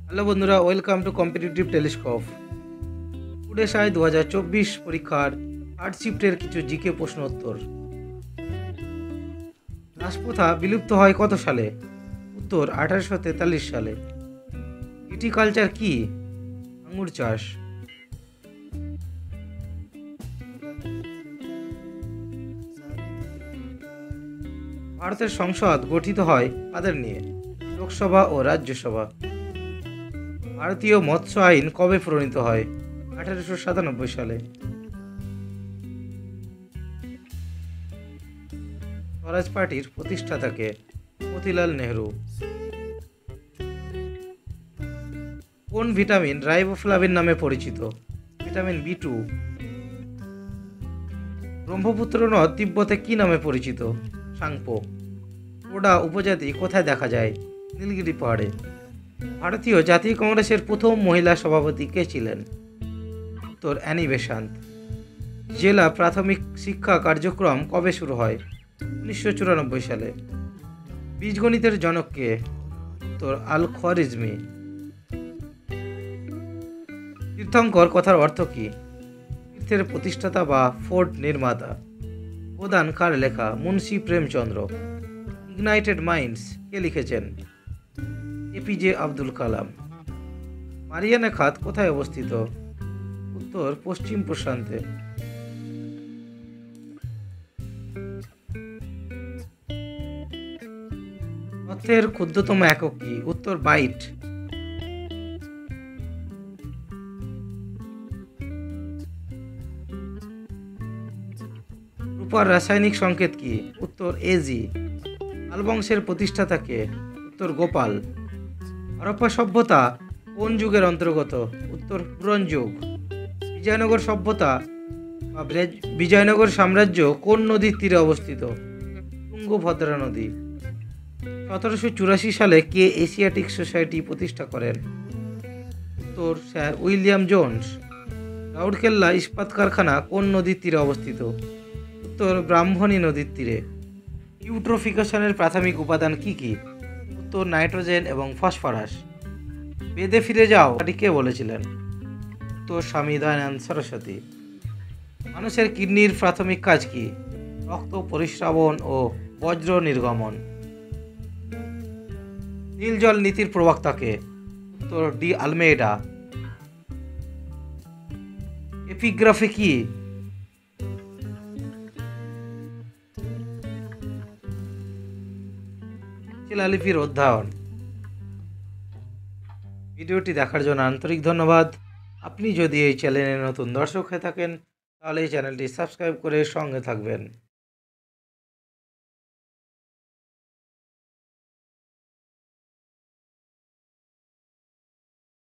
Hello বন্ধুরা, welcome to competitive telescope. উড়েসায় 2024 পরীক্ষার third শিফটের কিছু জিকে প্রশ্ন উত্তর। রাজপ্রথা বিলুপ্ত হয় কত সালে? উত্তর 1843 সালে। ভিটিকালচার কি? আঙুর চাষ। ভারতের সংসদ গঠিত হয় কাদের নিয়ে? লোকসভা ও রাজ্যসভা। ভারতীয় মৎস্য আইন কবে প্রণীত হয়? 1897 সালে। স্বরাজ পার্টির প্রতিষ্ঠাতাকে? মতিলাল নেহরু। কোন ভিটামিন রাইবোফ্লাভিন নামে পরিচিত? Vitamin B2। ব্রহ্মপুত্র নদ তিব্বতে কি নামে পরিচিত? সাংপো। টোডা উপজাতি কোথায় দেখা যায়? নীলগিরি পাহাড়ে। ভারতীয় জাতীয় কংগ্রেসের প্রথম মহিলা সভাপতি কে ছিলেন? উত্তর অ্যানি বেসান্ত। জেলা প্রাথমিক শিক্ষা কার্যক্রম কবে শুরু হয়? 1994 সালে। বীজগণিতের জনক কে? উত্তর আল খোয়ারিজমি। তীর্থঙ্কর কথার অর্থ কী? তীর্থের প্রতিষ্ঠাতা বা ফোর্ট নির্মাতা। প্রদান কার লেখা? মুন্সি প্রেমচন্দ্র। ইগনাইটেড মাইন্ডস কে লিখেছেন? এপিজে আব্দুল কালাম। মারিয়ানা খাত কোথায় অবস্থিত? উত্তর পশ্চিম প্রশান্তে। তথ্যের ক্ষুদ্রতম একক কি? উত্তর বাইট। রূপার রাসায়নিক সংকেত কি? উত্তর AG। পাল বংশের প্রতিষ্ঠাতা কে? উত্তর গোপাল। হরপ্পা সভ্যতা কোন যুগের অন্তর্গত? উত্তর ব্রোঞ্জ যুগ। বিজয়নগর সভ্যতা বা বিজয়নগর সাম্রাজ্য কোন নদীর তীরে অবস্থিত? তুঙ্গভদ্রা নদী। 1784 সালে কে এশিয়াটিক সোসাইটি প্রতিষ্ঠা করেন? উত্তর স্যার উইলিয়াম জোন্স। রাউরকেল্লা ইস্পাত কারখানা কোন নদীর তীরে অবস্থিত? উত্তর ব্রাহ্মণী নদীর তীরে। ইউট্রোফিকেশনের প্রাথমিক উপাদান কি কি? উত্তর নাইট্রোজেন এবং ফসফরাস। বেদে ফিরে যাও এটি কে বলেছিলেন? উত্তর স্বামী দয়ানন্দ সরস্বতী। মানুষের কিডনির প্রাথমিক কাজ কি? রক্ত পরিস্রাবণ ও বজ্র নির্গমন। নীল জল নীতির প্রবক্তাকে? উত্তর ডি আলমেইডা। এপিগ্রাফি কি? শিলালিপির অধ্যয়ন। ভিডিওটি দেখার জন্য আন্তরিক ধন্যবাদ। আপনি যদি এই চ্যানেলে নতুন দর্শক হয়ে থাকেন তাহলে এই চ্যানেলটি সাবস্ক্রাইব করে সঙ্গে থাকবেন।